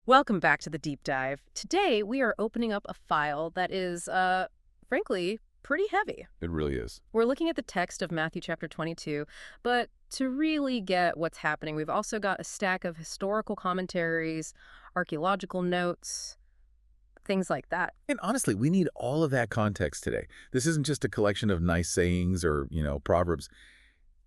Welcome back to the deep dive. Today, we are opening up a file that is, frankly, pretty heavy. It really is. We're looking at the text of Matthew chapter 22, but to really get what's happening, we've also got a stack of historical commentaries, archaeological notes, things like that. And honestly, we need all of that context today. This isn't just a collection of nice sayings or, proverbs.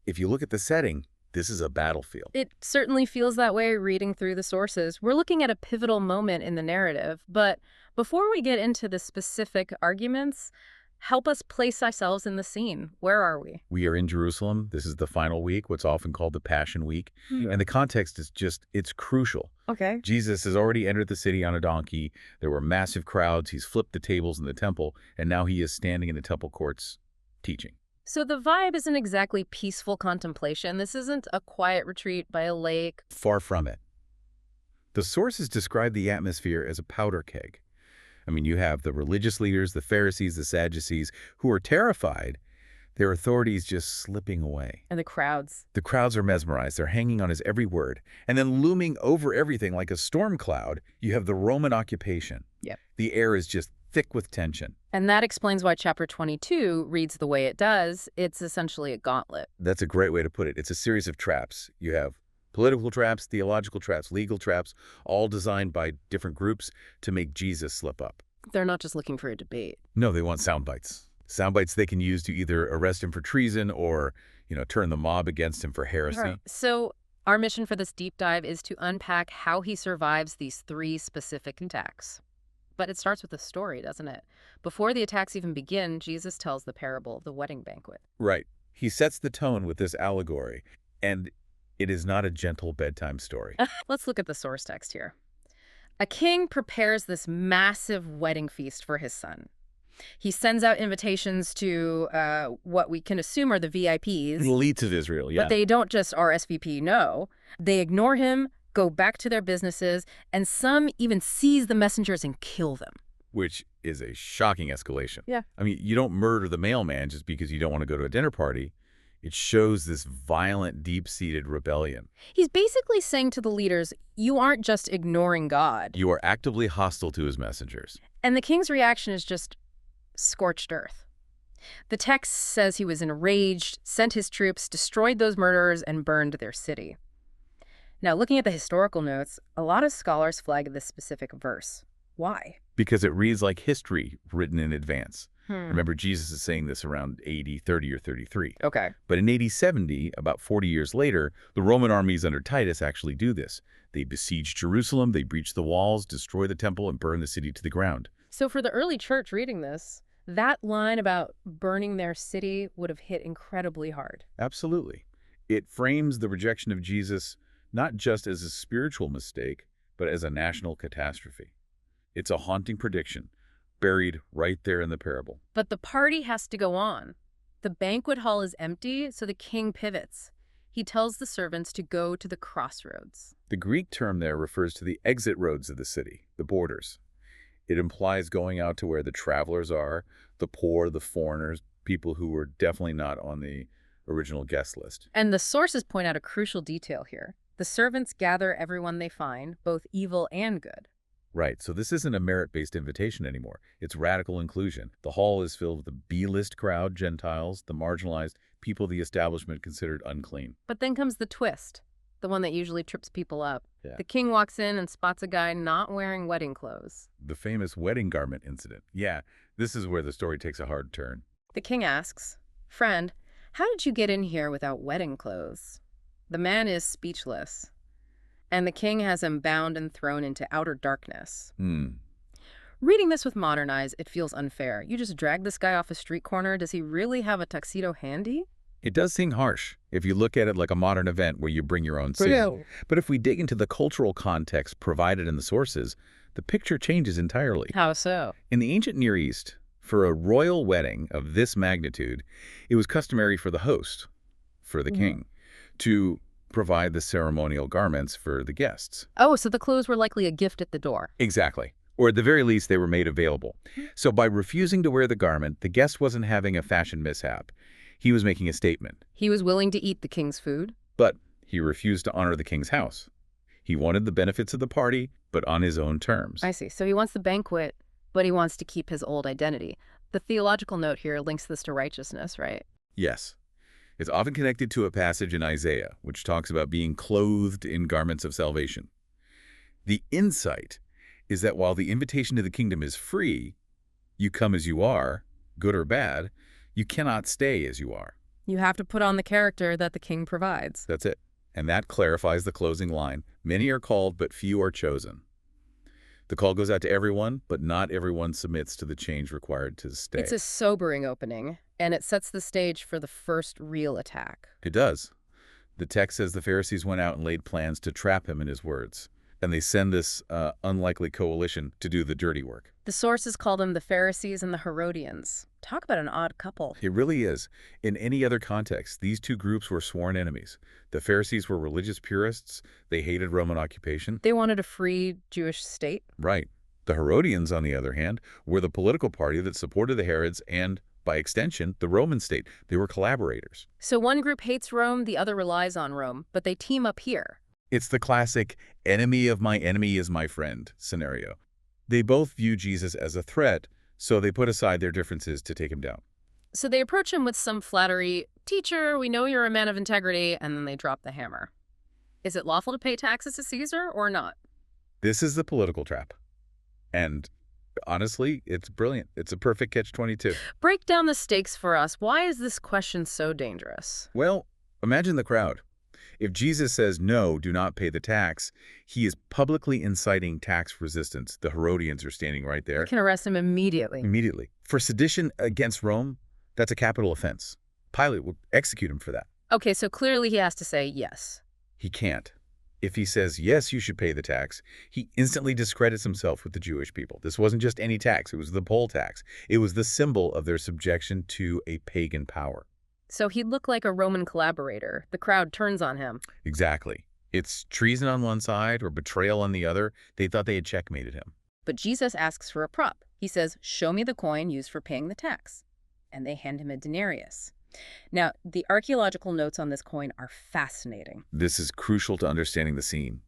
If you look at the setting, this is a battlefield. It certainly feels that way reading through the sources. We're looking at a pivotal moment in the narrative, but before we get into the specific arguments, help us place ourselves in the scene. Where are we? We are in Jerusalem. This is the final week, what's often called the Passion Week. Yeah. And the context is it's crucial. Okay. Jesus has already entered the city on a donkey. There were massive crowds. He's flipped the tables in the temple, and now he is standing in the temple courts teaching. So the vibe isn't exactly peaceful contemplation. This isn't a quiet retreat by a lake. Far from it. The sources describe the atmosphere as a powder keg. I mean, you have the religious leaders, the Pharisees, the Sadducees, who are terrified, their authorities just slipping away. And the crowds. The crowds are mesmerized. They're hanging on his every word. And then looming over everything like a storm cloud, you have the Roman occupation. Yep. The air is just thick with tension. And that explains why chapter 22 reads the way it does. It's essentially a gauntlet. That's a great way to put it. It's a series of traps. You have political traps, theological traps, legal traps, all designed by different groups to make Jesus slip up. They're not just looking for a debate. No, they want sound bites. Sound bites they can use to either arrest him for treason or, turn the mob against him for heresy. Right. So our mission for this deep dive is to unpack how he survives these three specific attacks. But it starts with a story, doesn't it? Before the attacks even begin, Jesus tells the parable of the wedding banquet. Right. He sets the tone with this allegory, and it is not a gentle bedtime story. Let's look at the source text here. A king prepares this massive wedding feast for his son. He sends out invitations to what we can assume are the VIPs. The elites of Israel, yeah. But they don't just RSVP, no. They ignore him, go back to their businesses, and some even seize the messengers and kill them. Which is a shocking escalation. Yeah. I mean, you don't murder the mailman just because you don't want to go to a dinner party. It shows this violent, deep-seated rebellion. He's basically saying to the leaders, you aren't just ignoring God. You are actively hostile to his messengers. And the king's reaction is just scorched earth. The text says he was enraged, sent his troops, destroyed those murderers, and burned their city. Now, looking at the historical notes, a lot of scholars flag this specific verse. Why? Because it reads like history written in advance. Remember, Jesus is saying this around AD 30 or 33. Okay. But in AD 70, about 40 years later, the Roman armies under Titus actually do this. They besiege Jerusalem, they breach the walls, destroy the temple, and burn the city to the ground. So for the early church reading this, that line about burning their city would have hit incredibly hard. Absolutely. It frames the rejection of Jesus not just as a spiritual mistake, but as a national catastrophe. It's a haunting prediction, buried right there in the parable. But the party has to go on. The banquet hall is empty, so the king pivots. He tells the servants to go to the crossroads. The Greek term there refers to the exit roads of the city, the borders. It implies going out to where the travelers are, the poor, the foreigners, people who were definitely not on the original guest list. And the sources point out a crucial detail here. The servants gather everyone they find, both evil and good. Right, so this isn't a merit-based invitation anymore. It's radical inclusion. The hall is filled with the B-list crowd, Gentiles, the marginalized, people the establishment considered unclean. But then comes the twist, the one that usually trips people up. Yeah. The king walks in and spots a guy not wearing wedding clothes. The famous wedding garment incident. Yeah, this is where the story takes a hard turn. The king asks, "Friend, how did you get in here without wedding clothes?" The man is speechless, and the king has him bound and thrown into outer darkness. Reading this with modern eyes, it feels unfair. You just drag this guy off a street corner. Does he really have a tuxedo handy? It does seem harsh if you look at it like a modern event where you bring your own suit. But if we dig into the cultural context provided in the sources, the picture changes entirely. How so? In the ancient Near East, for a royal wedding of this magnitude, it was customary for the host, for the king, to provide the ceremonial garments for the guests. Oh, so the clothes were likely a gift at the door. Exactly. Or at the very least, they were made available. So by refusing to wear the garment, the guest wasn't having a fashion mishap. He was making a statement. He was willing to eat the king's food. But he refused to honor the king's house. He wanted the benefits of the party, but on his own terms. I see. So he wants the banquet, but he wants to keep his old identity. The theological note here links this to righteousness, right? Yes. It's often connected to a passage in Isaiah, which talks about being clothed in garments of salvation. The insight is that while the invitation to the kingdom is free, you come as you are, good or bad, you cannot stay as you are. You have to put on the character that the king provides. That's it. And that clarifies the closing line. Many are called, but few are chosen. The call goes out to everyone, but not everyone submits to the change required to stay. It's a sobering opening, and it sets the stage for the first real attack. It does. The text says the Pharisees went out and laid plans to trap him in his words. And they send this unlikely coalition to do the dirty work. The sources call them the Pharisees and the Herodians. Talk about an odd couple. It really is. In any other context, these two groups were sworn enemies. The Pharisees were religious purists. They hated Roman occupation. They wanted a free Jewish state. Right. The Herodians, on the other hand, were the political party that supported the Herods and, by extension, the Roman state. They were collaborators. So one group hates Rome, the other relies on Rome, but they team up here. It's the classic enemy of my enemy is my friend scenario. They both view Jesus as a threat, so they put aside their differences to take him down. So they approach him with some flattery. Teacher, we know you're a man of integrity, and then they drop the hammer. Is it lawful to pay taxes to Caesar or not? This is the political trap. And honestly, it's brilliant. It's a perfect catch-22. Break down the stakes for us. Why is this question so dangerous? Well, imagine the crowd. If Jesus says, no, do not pay the tax, he is publicly inciting tax resistance. The Herodians are standing right there. You can arrest him immediately. Immediately. For sedition against Rome, that's a capital offense. Pilate will execute him for that. Okay, so clearly he has to say yes. He can't. If he says, yes, you should pay the tax, he instantly discredits himself with the Jewish people. This wasn't just any tax. It was the poll tax. It was the symbol of their subjection to a pagan power. So he'd look like a Roman collaborator. The crowd turns on him. Exactly. It's treason on one side or betrayal on the other. They thought they had checkmated him. But Jesus asks for a prop. He says, show me the coin used for paying the tax. And they hand him a denarius. Now, the archaeological notes on this coin are fascinating. This is crucial to understanding the scene.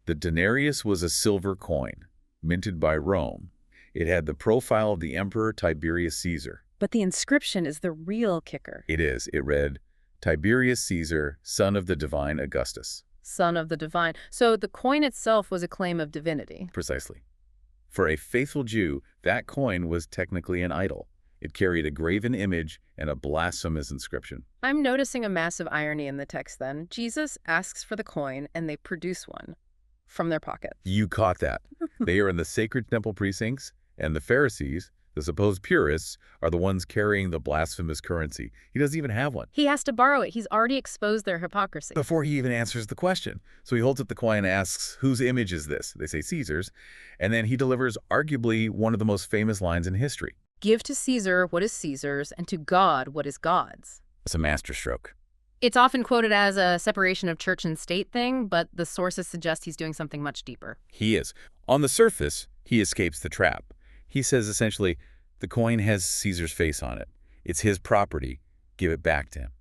The denarius was a silver coin, minted by Rome. It had the profile of the Emperor Tiberius Caesar. But the inscription is the real kicker. It is. It read, Tiberius Caesar, son of the divine Augustus. Son of the divine. So the coin itself was a claim of divinity. Precisely. For a faithful Jew, that coin was technically an idol. It carried a graven image and a blasphemous inscription. I'm noticing a massive irony in the text then. Jesus asks for the coin and they produce one from their pocket. You caught that. They are in the sacred temple precincts, and the Pharisees, the supposed purists, are the ones carrying the blasphemous currency. He doesn't even have one. He has to borrow it. He's already exposed their hypocrisy. Before he even answers the question. So he holds up the coin and asks, whose image is this? They say Caesar's. And then he delivers arguably one of the most famous lines in history. Give to Caesar what is Caesar's, and to God what is God's. It's a masterstroke. It's often quoted as a separation of church and state thing, but the sources suggest he's doing something much deeper. He is. On the surface, he escapes the trap. He says essentially, the coin has Caesar's face on it. It's his property. Give it back to him.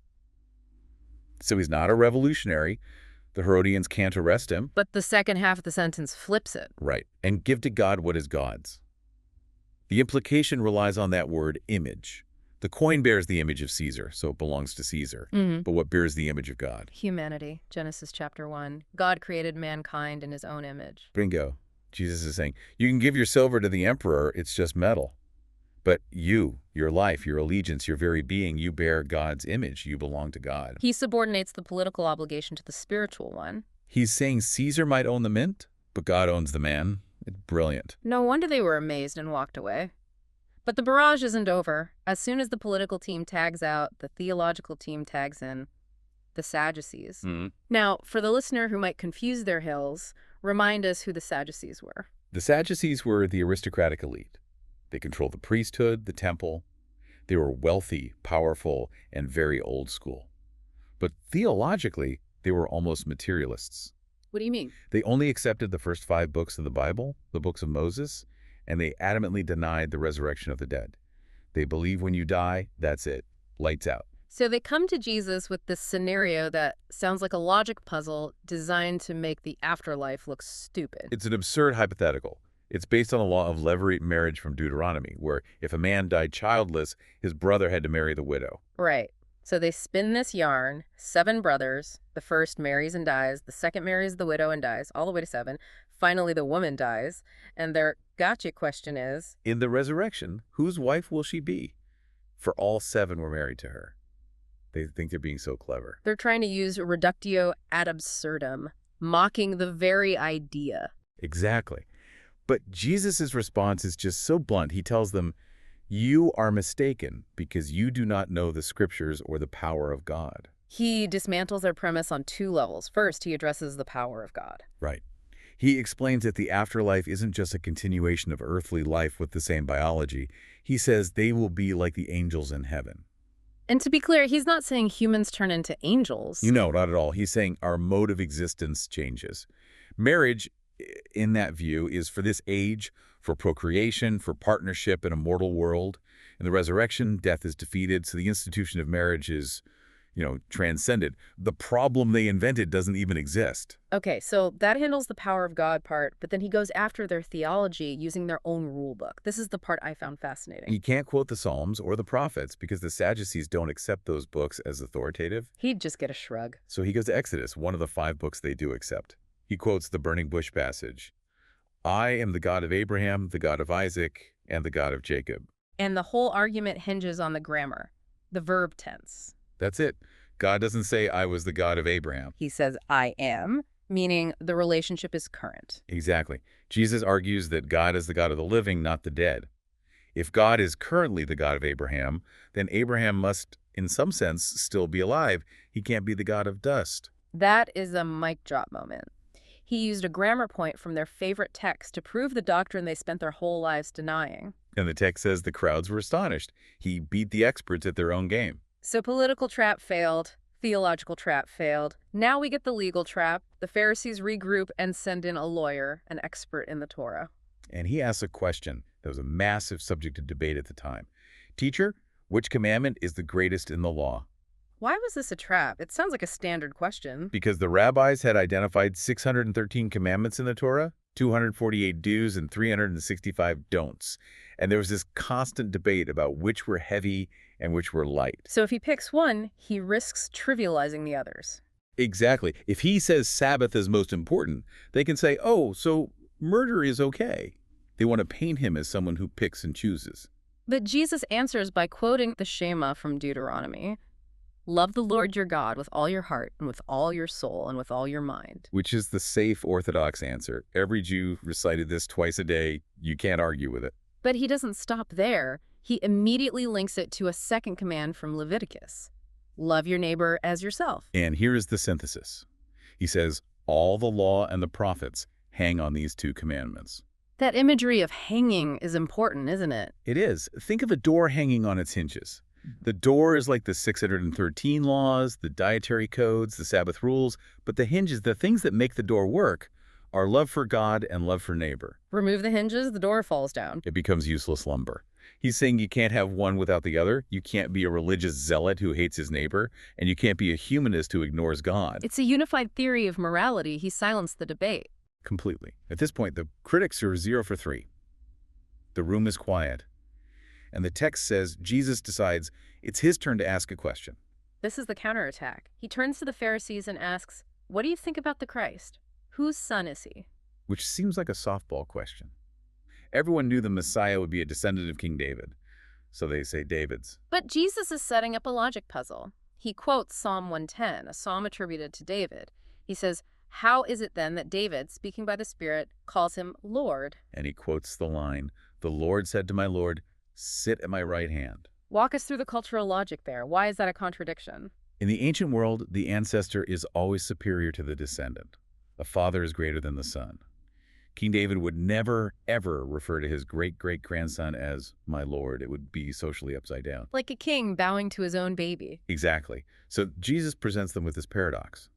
So he's not a revolutionary. The Herodians can't arrest him. But the second half of the sentence flips it. Right. And give to God what is God's. The implication relies on that word image. The coin bears the image of Caesar, so it belongs to Caesar. But what bears the image of God? Humanity. Genesis chapter 1. God created mankind in his own image. Bingo. Jesus is saying, you can give your silver to the emperor, it's just metal. But you, your life, your allegiance, your very being, you bear God's image. You belong to God. He subordinates the political obligation to the spiritual one. He's saying Caesar might own the mint, but God owns the man. It's brilliant. No wonder they were amazed and walked away. But the barrage isn't over. As soon as the political team tags out, the theological team tags in. The Sadducees. Now, for the listener who might confuse their hills, remind us who the Sadducees were. The Sadducees were the aristocratic elite. They controlled the priesthood, the temple. They were wealthy, powerful, and very old school. But theologically, they were almost materialists. What do you mean? They only accepted the first 5 books of the Bible, the books of Moses, and they adamantly denied the resurrection of the dead. They believe when you die, that's it. Lights out. So they come to Jesus with this scenario that sounds like a logic puzzle designed to make the afterlife look stupid. It's an absurd hypothetical. It's based on the law of levirate marriage from Deuteronomy, where if a man died childless, his brother had to marry the widow. Right. So they spin this yarn, 7 brothers. The first marries and dies. The second marries the widow and dies, all the way to 7. Finally, the woman dies. And their gotcha question is, In the resurrection, whose wife will she be? For all 7 were married to her. They think they're being so clever. they're trying to use reductio ad absurdum, mocking the very idea. Exactly. But Jesus' response is just so blunt. He tells them, you are mistaken because you do not know the scriptures or the power of God. He dismantles their premise on 2 levels. First, he addresses the power of God. Right. He explains that the afterlife isn't just a continuation of earthly life with the same biology. He says they will be like the angels in heaven. And to be clear, he's not saying humans turn into angels. Not at all. He's saying our mode of existence changes. Marriage, in that view, is for this age, for procreation, for partnership in a mortal world. In the resurrection, death is defeated, so the institution of marriage is, transcended. The problem they invented doesn't even exist. Okay, so that handles the power of God part, but then he goes after their theology using their own rule book. This is the part I found fascinating. He can't quote the Psalms or the prophets because the Sadducees don't accept those books as authoritative. He'd just get a shrug. So he goes to Exodus, one of the 5 books they do accept. He quotes the burning bush passage. I am the God of Abraham, the God of Isaac, and the God of Jacob. And the whole argument hinges on the grammar, the verb tense. That's it. God doesn't say, I was the God of Abraham. He says, I am, meaning the relationship is current. Exactly. Jesus argues that God is the God of the living, not the dead. If God is currently the God of Abraham, then Abraham must, in some sense, still be alive. He can't be the God of dust. That is a mic drop moment. He used a grammar point from their favorite text to prove the doctrine they spent their whole lives denying. And the text says the crowds were astonished. He beat the experts at their own game. So political trap failed, theological trap failed. Now we get the legal trap. The Pharisees regroup and send in a lawyer, an expert in the Torah. And he asks a question that was a massive subject of debate at the time. Teacher, which commandment is the greatest in the law? Why was this a trap? It sounds like a standard question. Because the rabbis had identified 613 commandments in the Torah, 248 do's and 365 don'ts. And there was this constant debate about which were heavy and which were light. So if he picks one, he risks trivializing the others. Exactly. If he says Sabbath is most important, they can say, oh, so murder is okay. They want to paint him as someone who picks and chooses. But Jesus answers by quoting the Shema from Deuteronomy. Love the Lord your God with all your heart and with all your soul and with all your mind. Which is the safe Orthodox answer. Every Jew recited this twice a day. You can't argue with it. But he doesn't stop there. He immediately links it to a second command from Leviticus. Love your neighbor as yourself. And here is the synthesis. He says, all the law and the prophets hang on these 2 commandments. That imagery of hanging is important, isn't it? It is. Think of a door hanging on its hinges. The door is like the 613 laws, the dietary codes, the Sabbath rules, but the hinges, the things that make the door work, are love for God and love for neighbor. Remove the hinges, the door falls down. It becomes useless lumber. He's saying you can't have one without the other. You can't be a religious zealot who hates his neighbor, and you can't be a humanist who ignores God. It's a unified theory of morality. He silenced the debate. Completely. At this point, the critics are 0 for 3. The room is quiet. And the text says Jesus decides it's his turn to ask a question. This is the counterattack. He turns to the Pharisees and asks, what do you think about the Christ? Whose son is he? Which seems like a softball question. Everyone knew the Messiah would be a descendant of King David. So they say David's. But Jesus is setting up a logic puzzle. He quotes Psalm 110, a psalm attributed to David. He says, how is it then that David, speaking by the Spirit, calls him Lord? And he quotes the line, the Lord said to my Lord, sit at my right hand. Walk us through the cultural logic there. Why is that a contradiction? In the ancient world, the ancestor is always superior to the descendant. A father is greater than the son. King David would never, ever refer to his great-great-grandson as my lord. It would be socially upside down. Like a king bowing to his own baby. Exactly. So Jesus presents them with this paradox.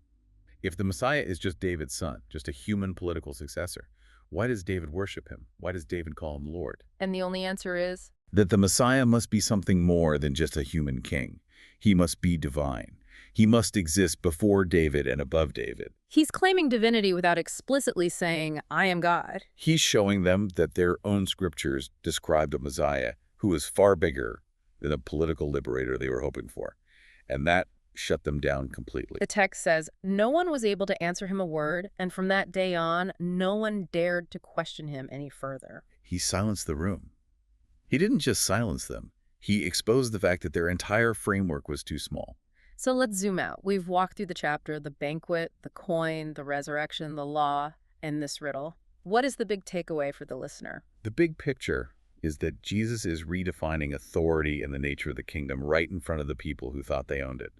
If the Messiah is just David's son, just a human political successor, why does David worship him? Why does David call him Lord? And the only answer is? That the Messiah must be something more than just a human king. He must be divine. He must exist before David and above David. He's claiming divinity without explicitly saying, I am God. He's showing them that their own scriptures described a Messiah who is far bigger than the political liberator they were hoping for. And that shut them down completely. The text says, no one was able to answer him a word, and from that day on, no one dared to question him any further. He silenced the room. He didn't just silence them. He exposed the fact that their entire framework was too small. So let's zoom out. We've walked through the chapter, the banquet, the coin, the resurrection, the law, and this riddle. What is the big takeaway for the listener? The big picture is that Jesus is redefining authority and the nature of the kingdom right in front of the people who thought they owned it.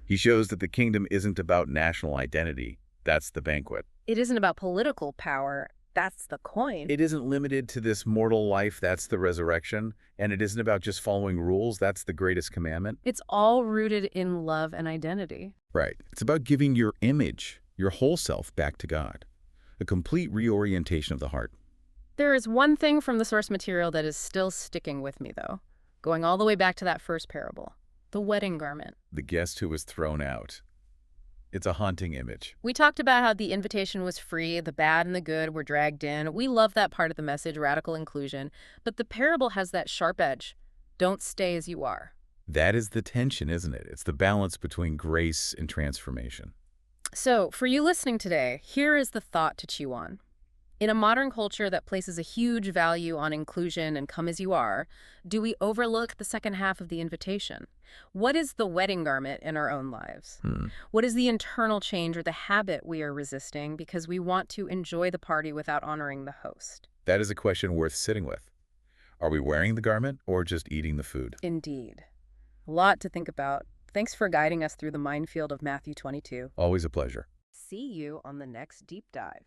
He shows that the kingdom isn't about national identity. That's the banquet. It isn't about political power. That's the coin. It isn't limited to this mortal life. That's the resurrection. And it isn't about just following rules. That's the greatest commandment. It's all rooted in love and identity. Right. It's about giving your image, your whole self, back to God. A complete reorientation of the heart. There is one thing from the source material that is still sticking with me, though, going all the way back to that first parable, the wedding garment. The guest who was thrown out. It's a haunting image. We talked about how the invitation was free, the bad and the good were dragged in. We love that part of the message, radical inclusion. But the parable has that sharp edge. Don't stay as you are. That is the tension, isn't it? It's the balance between grace and transformation. So, for you listening today, here is the thought to chew on. In a modern culture that places a huge value on inclusion and come as you are, do we overlook the second half of the invitation? What is the wedding garment in our own lives? What is the internal change or the habit we are resisting because we want to enjoy the party without honoring the host? That is a question worth sitting with. Are we wearing the garment or just eating the food? Indeed. A lot to think about. Thanks for guiding us through the minefield of Matthew 22. Always a pleasure. See you on the next deep dive.